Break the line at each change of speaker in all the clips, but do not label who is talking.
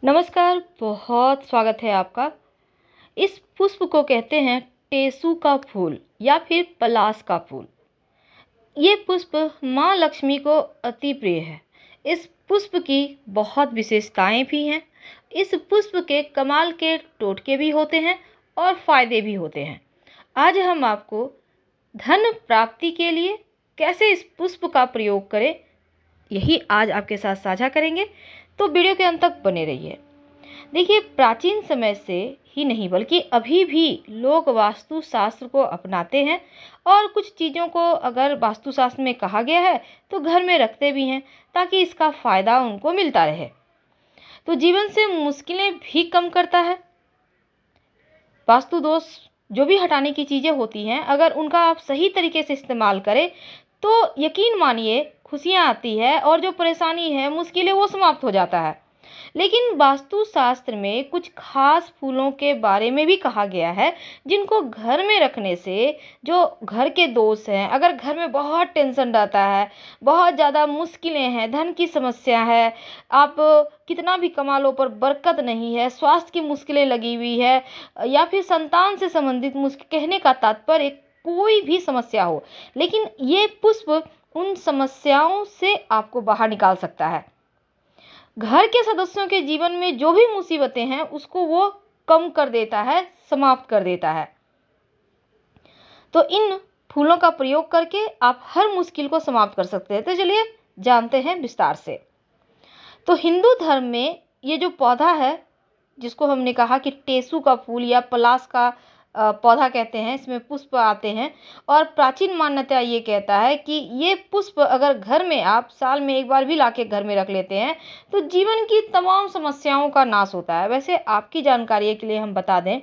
नमस्कार, बहुत स्वागत है आपका। इस पुष्प को कहते हैं टेसू का फूल या फिर पलाश का फूल। ये पुष्प माँ लक्ष्मी को अति प्रिय है। इस पुष्प की बहुत विशेषताएं भी हैं। इस पुष्प के कमाल के टोटके भी होते हैं और फायदे भी होते हैं। आज हम आपको धन प्राप्ति के लिए कैसे इस पुष्प का प्रयोग करें, यही आज आपके साथ साझा करेंगे। तो वीडियो के अंत तक बने रहिए। देखिए, प्राचीन समय से ही नहीं बल्कि अभी भी लोग वास्तु शास्त्र को अपनाते हैं और कुछ चीज़ों को अगर वास्तुशास्त्र में कहा गया है तो घर में रखते भी हैं ताकि इसका फ़ायदा उनको मिलता रहे। तो जीवन से मुश्किलें भी कम करता है। वास्तु दोष जो भी हटाने की चीज़ें होती हैं, अगर उनका आप सही तरीके से इस्तेमाल करें तो यकीन मानिए खुशियाँ आती है और जो परेशानी है, मुश्किलें, वो समाप्त हो जाता है। लेकिन वास्तुशास्त्र में कुछ खास फूलों के बारे में भी कहा गया है जिनको घर में रखने से जो घर के दोष हैं, अगर घर में बहुत टेंशन रहता है, बहुत ज़्यादा मुश्किलें हैं, धन की समस्या है, आप कितना भी कमा लो पर बरकत नहीं है, स्वास्थ्य की मुश्किलें लगी हुई है या फिर संतान से संबंधित मुश्किल, कहने का तात्पर्य कोई भी समस्या हो, लेकिन ये पुष्प उन समस्याओं से आपको बाहर निकाल सकता है। घर के सदस्यों के जीवन में जो भी मुसीबतें हैं उसको वो कम कर देता है, समाप्त कर देता है। तो इन फूलों का प्रयोग करके आप हर मुश्किल को समाप्त कर सकते हैं। तो चलिए जानते हैं विस्तार से। तो हिंदू धर्म में ये जो पौधा है, जिसको हमने कहा कि टेसू का फूल या पलाश का पौधा कहते हैं, इसमें पुष्प आते हैं और प्राचीन मान्यता ये कहता है कि ये पुष्प अगर घर में आप साल में एक बार भी लाके घर में रख लेते हैं तो जीवन की तमाम समस्याओं का नाश होता है। वैसे आपकी जानकारी के लिए हम बता दें,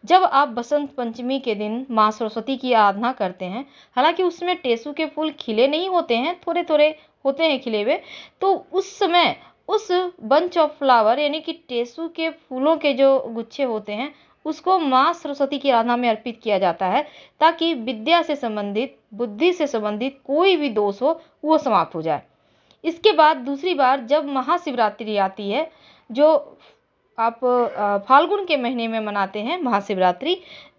जब आप बसंत पंचमी के दिन माँ सरस्वती की आराधना करते हैं, हालांकि उसमें टेसू के फूल खिले नहीं होते हैं, थोड़े थोड़े होते हैं खिले हुए, तो उस समय उस बंच ऑफ फ्लावर यानी कि टेसू के फूलों के जो गुच्छे होते हैं उसको माँ सरस्वती की आराधना में अर्पित किया जाता है ताकि विद्या से संबंधित, बुद्धि से संबंधित कोई भी दोष हो वो समाप्त हो जाए। इसके बाद दूसरी बार जब महाशिवरात्रि आती है, जो आप फाल्गुन के महीने में मनाते हैं महाशिवरात्रि,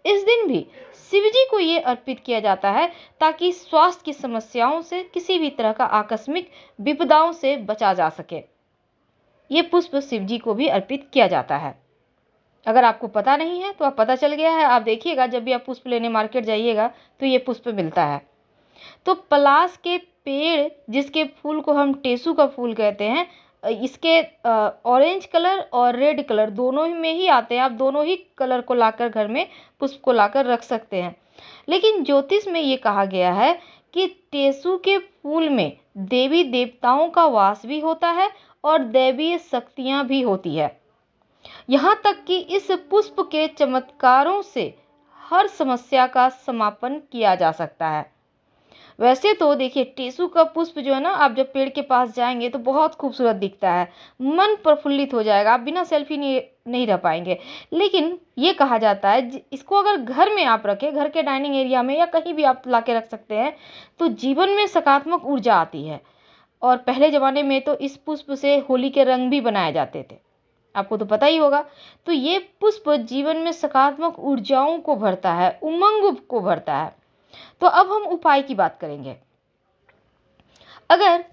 इस दिन भी शिव जी को ये अर्पित किया जाता है ताकि स्वास्थ्य की समस्याओं से, किसी भी तरह का आकस्मिक विपदाओं से बचा जा सके। ये पुष्प शिव जी को भी अर्पित किया जाता है। अगर आपको पता नहीं है तो आप पता चल गया है, आप देखिएगा जब भी आप पुष्प लेने मार्केट जाइएगा तो ये पुष्प मिलता है। तो पलाश के पेड़, जिसके फूल को हम टेसू का फूल कहते हैं, इसके ऑरेंज कलर और रेड कलर दोनों ही में ही आते हैं। आप दोनों ही कलर को लाकर घर में पुष्प को लाकर रख सकते हैं। लेकिन ज्योतिष में ये कहा गया है कि टेसू के फूल में देवी देवताओं का वास भी होता है और दैवीय शक्तियाँ भी होती है। यहाँ तक कि इस पुष्प के चमत्कारों से हर समस्या का समापन किया जा सकता है। वैसे तो देखिए, टेसू का पुष्प जो है ना, आप जब पेड़ के पास जाएंगे तो बहुत खूबसूरत दिखता है, मन प्रफुल्लित हो जाएगा, आप बिना सेल्फी नहीं रह पाएंगे। लेकिन ये कहा जाता है इसको अगर घर में आप रखें, घर के डाइनिंग एरिया में या कहीं भी आप ला के रख सकते हैं, तो जीवन में सकारात्मक ऊर्जा आती है। और पहले ज़माने में तो इस पुष्प से होली के रंग भी बनाए जाते थे, आपको तो पता ही होगा। तो ये पुष्प जीवन में सकारात्मक ऊर्जाओं को भरता है, उमंग को भरता है। तो अब हम उपाय की बात करेंगे। अगर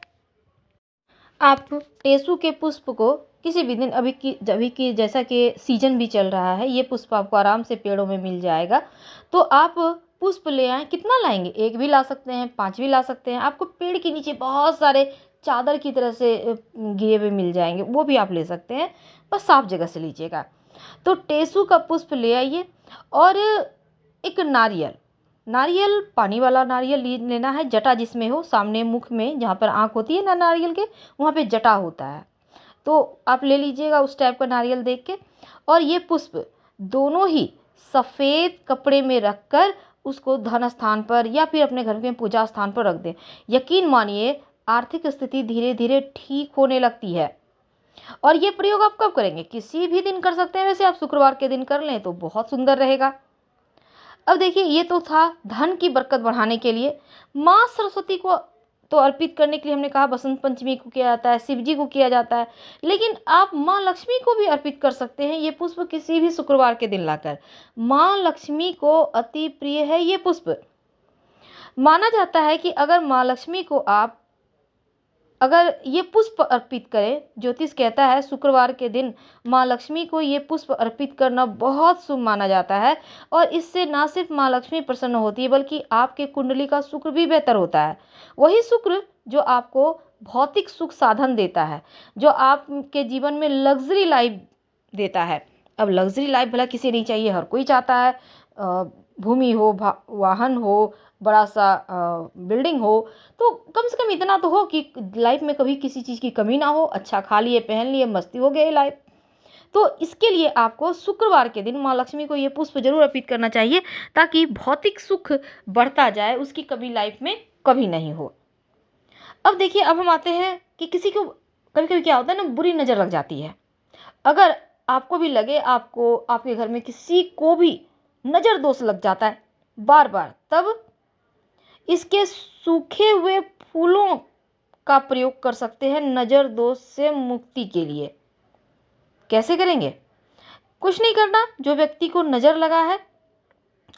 आप टेसू के पुष्प को किसी भी दिन, अभी की जैसा कि सीजन भी चल रहा है, ये पुष्प आपको आराम से पेड़ों में मिल जाएगा, तो आप पुष्प ले आएँ। कितना लाएंगे? 1 भी ला सकते हैं, 5 भी ला सकते हैं। आपको पेड़ के नीचे बहुत सारे चादर की तरह से गिरे हुए मिल जाएंगे, वो भी आप ले सकते हैं, बस साफ जगह से लीजिएगा। तो टेसू का पुष्प ले आइए और एक नारियल, पानी वाला नारियल लेना है, जटा जिसमें हो, सामने मुख में जहाँ पर आँख होती है ना नारियल के, वहाँ पे जटा होता है, तो आप ले लीजिएगा उस टाइप का नारियल देख के। और ये पुष्प दोनों ही सफ़ेद कपड़े में रखकर उसको धन स्थान पर या फिर अपने घर के पूजा स्थान पर रख दें। यकीन मानिए आर्थिक स्थिति धीरे धीरे ठीक होने लगती है। और ये प्रयोग आप कब करेंगे? किसी भी दिन कर सकते हैं। वैसे आप शुक्रवार के दिन कर लें तो बहुत सुंदर रहेगा। अब देखिए, ये तो था धन की बरकत बढ़ाने के लिए। माँ सरस्वती को तो अर्पित करने के लिए हमने कहा बसंत पंचमी को किया जाता है, शिव जी को किया जाता है, लेकिन आप माँ लक्ष्मी को भी अर्पित कर सकते हैं ये पुष्प किसी भी शुक्रवार के दिन लाकर। माँ लक्ष्मी को अति प्रिय है ये पुष्प। माना जाता है कि अगर माँ लक्ष्मी को आप अगर ये पुष्प अर्पित करें, ज्योतिष कहता है शुक्रवार के दिन माँ लक्ष्मी को ये पुष्प अर्पित करना बहुत शुभ माना जाता है, और इससे ना सिर्फ माँ लक्ष्मी प्रसन्न होती है बल्कि आपके कुंडली का शुक्र भी बेहतर होता है। वही शुक्र जो आपको भौतिक सुख साधन देता है, जो आपके जीवन में लग्जरी लाइफ देता है। अब लग्जरी लाइफ भला किसे नहीं चाहिए, हर कोई चाहता है। भूमि हो, वाहन हो, बड़ा सा बिल्डिंग हो, तो कम से कम इतना तो हो कि लाइफ में कभी किसी चीज़ की कमी ना हो, अच्छा खा लिए, पहन लिए, मस्ती हो गई लाइफ। तो इसके लिए आपको शुक्रवार के दिन माँ लक्ष्मी को ये पुष्प जरूर अर्पित करना चाहिए, ताकि भौतिक सुख बढ़ता जाए, उसकी कभी लाइफ में कभी नहीं हो। अब देखिए, अब हम आते हैं कि किसी को कभी कभी क्या होता है ना, बुरी नज़र लग जाती है। अगर आपको भी लगे, आपको आपके घर में किसी को भी नज़र दोष लग जाता है बार बार, तब इसके सूखे हुए फूलों का प्रयोग कर सकते हैं नज़र दोष से मुक्ति के लिए। कैसे करेंगे? कुछ नहीं करना, जो व्यक्ति को नज़र लगा है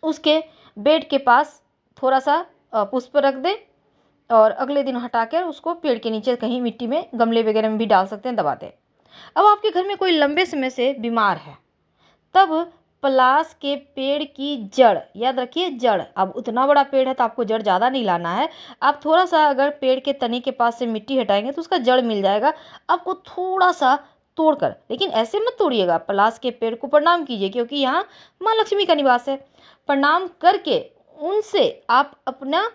उसके बेड के पास थोड़ा सा पुष्प रख दें, और अगले दिन हटाकर उसको पेड़ के नीचे कहीं मिट्टी में, गमले वगैरह में भी डाल सकते हैं, दबा दें। अब आपके घर में कोई लंबे समय से बीमार है, तब पलाश के पेड़ की जड़, याद रखिए जड़, अब उतना बड़ा पेड़ है तो आपको जड़ ज़्यादा नहीं लाना है, आप थोड़ा सा अगर पेड़ के तने के पास से मिट्टी हटाएंगे तो उसका जड़ मिल जाएगा। आपको थोड़ा सा तोड़कर, लेकिन ऐसे मत तोड़िएगा, पलाश के पेड़ को प्रणाम कीजिए, क्योंकि यहाँ माँ लक्ष्मी का निवास है। प्रणाम करके उनसे आप अपना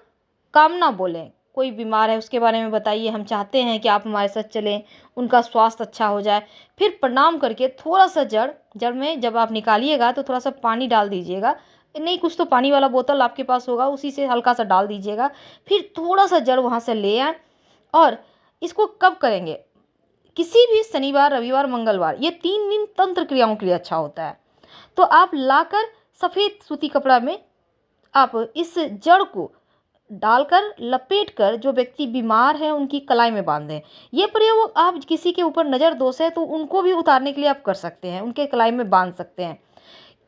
कामना बोलें। कोई बीमार है उसके बारे में बताइए, हम चाहते हैं कि आप हमारे साथ चलें, उनका स्वास्थ्य अच्छा हो जाए। फिर प्रणाम करके थोड़ा सा जड़ में जब आप निकालिएगा तो थोड़ा सा पानी डाल दीजिएगा, नहीं कुछ तो पानी वाला बोतल आपके पास होगा, उसी से हल्का सा डाल दीजिएगा। फिर थोड़ा सा जड़ वहाँ से ले आए, और इसको कब करेंगे? किसी भी शनिवार, रविवार, मंगलवार, ये 3 दिन तंत्र क्रियाओं के लिए अच्छा होता है। तो आप लाकर सफ़ेद सूती कपड़ा में आप इस जड़ को डालकर लपेट कर जो व्यक्ति बीमार है उनकी कलाई में बांध दें। ये प्रयोग आप किसी के ऊपर नज़र दोष है तो उनको भी उतारने के लिए आप कर सकते हैं, उनके कलाई में बांध सकते हैं।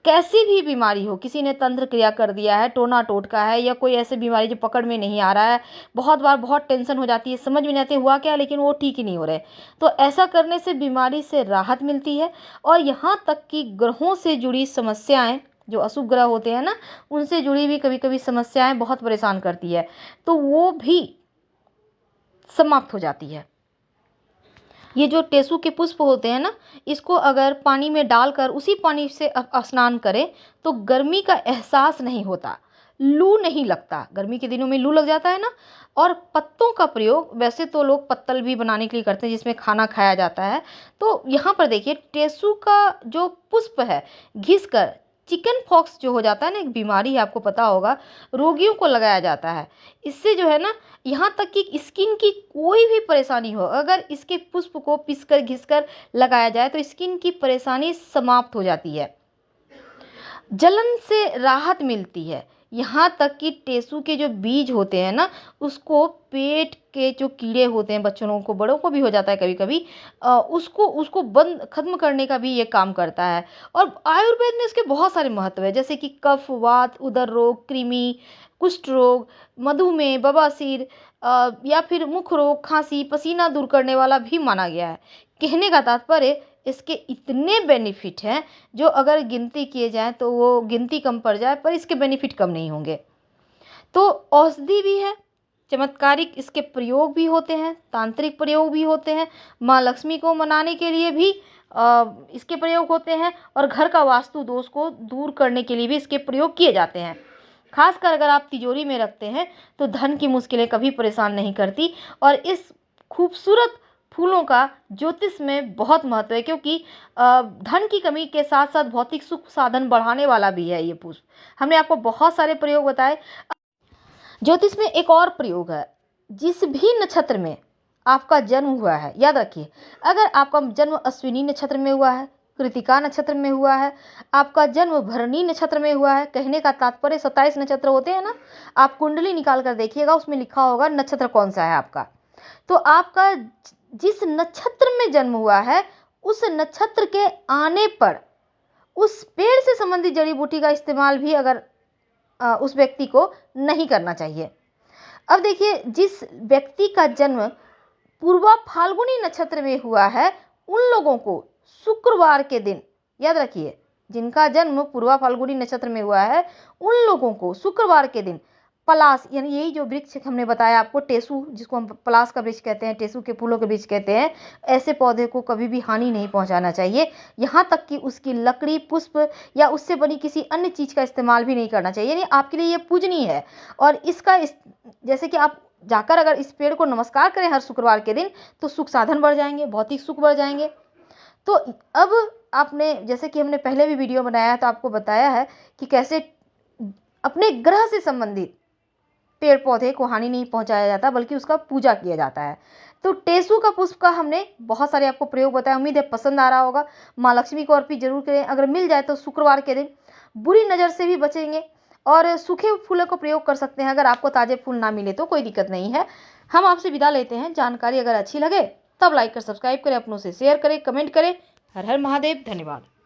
कैसी भी बीमारी हो, किसी ने तंत्र क्रिया कर दिया है, टोना टोटका है, या कोई ऐसी बीमारी जो पकड़ में नहीं आ रहा है, बहुत बार बहुत टेंशन हो जाती है, समझ में नहीं आती हुआ क्या, लेकिन वो ठीक ही नहीं हो रहे, तो ऐसा करने से बीमारी से राहत मिलती है। और यहाँ तक कि ग्रहों से जुड़ी समस्याएं, जो अशुभ ग्रह होते हैं ना, उनसे जुड़ी भी कभी कभी समस्याएं बहुत परेशान करती है, तो वो भी समाप्त हो जाती है। ये जो टेसू के पुष्प होते हैं ना, इसको अगर पानी में डालकर उसी पानी से स्नान करें तो गर्मी का एहसास नहीं होता, लू नहीं लगता। गर्मी के दिनों में लू लग जाता है ना। और पत्तों का प्रयोग वैसे तो लोग पत्तल भी बनाने के लिए करते हैं जिसमें खाना खाया जाता है, तो यहाँ पर देखिए टेसू का जो पुष्प है घिस कर, चिकन पॉक्स जो हो जाता है ना, एक बीमारी है आपको पता होगा, रोगियों को लगाया जाता है। इससे जो है ना, यहाँ तक कि स्किन की कोई भी परेशानी हो, अगर इसके पुष्प को पीसकर घिसकर लगाया जाए तो स्किन की परेशानी समाप्त हो जाती है, जलन से राहत मिलती है। यहाँ तक कि टेसू के जो बीज होते हैं ना, उसको पेट के जो कीड़े होते हैं, बच्चों को, बड़ों को भी हो जाता है कभी कभी, उसको उसको बंद खत्म करने का भी ये काम करता है। और आयुर्वेद में इसके बहुत सारे महत्व है, जैसे कि कफ, वात, उदर रोग, कृमि, कुष्ठ रोग, मधुमेह, बवासीर, या फिर मुख रोग, खांसी, पसीना दूर करने वाला भी माना गया है। कहने का तात्पर्य, इसके इतने बेनिफिट हैं जो अगर गिनती किए जाएं तो वो गिनती कम पड़ जाए, पर इसके बेनिफिट कम नहीं होंगे। तो औषधि भी है, चमत्कारिक इसके प्रयोग भी होते हैं, तांत्रिक प्रयोग भी होते हैं, माँ लक्ष्मी को मनाने के लिए भी इसके प्रयोग होते हैं, और घर का वास्तु दोष को दूर करने के लिए भी इसके प्रयोग किए जाते हैं। खासकर अगर आप तिजोरी में रखते हैं तो धन की मुश्किलें कभी परेशान नहीं करती। और इस खूबसूरत फूलों का ज्योतिष में बहुत महत्व है, क्योंकि धन की कमी के साथ साथ भौतिक सुख साधन बढ़ाने वाला भी है ये पुष्प। हमने आपको बहुत सारे प्रयोग बताए। ज्योतिष में एक और प्रयोग है, जिस भी नक्षत्र में आपका जन्म हुआ है, याद रखिए, अगर आपका जन्म अश्विनी नक्षत्र में हुआ है, कृतिका नक्षत्र में हुआ है, आपका जन्म भरणी नक्षत्र में हुआ है। कहने का तात्पर्य 27 नक्षत्र होते हैं ना, आप कुंडली निकाल कर देखिएगा, उसमें लिखा होगा नक्षत्र कौन सा है आपका। तो आपका जिस नक्षत्र में जन्म हुआ है उस नक्षत्र के आने पर उस पेड़ से संबंधित जड़ी बूटी का इस्तेमाल भी अगर उस व्यक्ति को नहीं करना चाहिए। अब देखिए, जिस व्यक्ति का जन्म पूर्वा फाल्गुनी नक्षत्र में हुआ है उन लोगों को शुक्रवार के दिन, याद रखिए, जिनका जन्म पूर्वा फाल्गुनी नक्षत्र में हुआ है उन लोगों को शुक्रवार के दिन पलास, यानी यही जो वृक्ष हमने बताया आपको, टेसू, जिसको हम पलास का वृक्ष कहते हैं, टेसू के फूलों के वृक्ष कहते हैं, ऐसे पौधे को कभी भी हानि नहीं पहुंचाना चाहिए। यहाँ तक कि उसकी लकड़ी, पुष्प या उससे बनी किसी अन्य चीज़ का इस्तेमाल भी नहीं करना चाहिए। यानी आपके लिए ये पूजनीय है। और जैसे कि आप जाकर अगर इस पेड़ को नमस्कार करें हर शुक्रवार के दिन तो सुख साधन बढ़ जाएंगे, भौतिक सुख बढ़ जाएंगे। तो अब आपने, जैसे कि हमने पहले भी वीडियो बनाया है तो आपको बताया है कि कैसे अपने ग्रह से संबंधित पेड़ पौधे को हानि नहीं पहुंचाया जाता बल्कि उसका पूजा किया जाता है। तो टेसू का पुष्प का हमने बहुत सारे आपको प्रयोग बताया, उम्मीद है पसंद आ रहा होगा। माँ लक्ष्मी को अर्पित जरूर करें, अगर मिल जाए तो शुक्रवार के दिन बुरी नज़र से भी बचेंगे। और सूखे फूलों का प्रयोग कर सकते हैं, अगर आपको ताज़े फूल ना मिले तो कोई दिक्कत नहीं है। हम आपसे विदा लेते हैं। जानकारी अगर अच्छी लगे तब लाइक कर सब्सक्राइब करें, अपनों से शेयर करें, कमेंट करें। हर हर महादेव, धन्यवाद।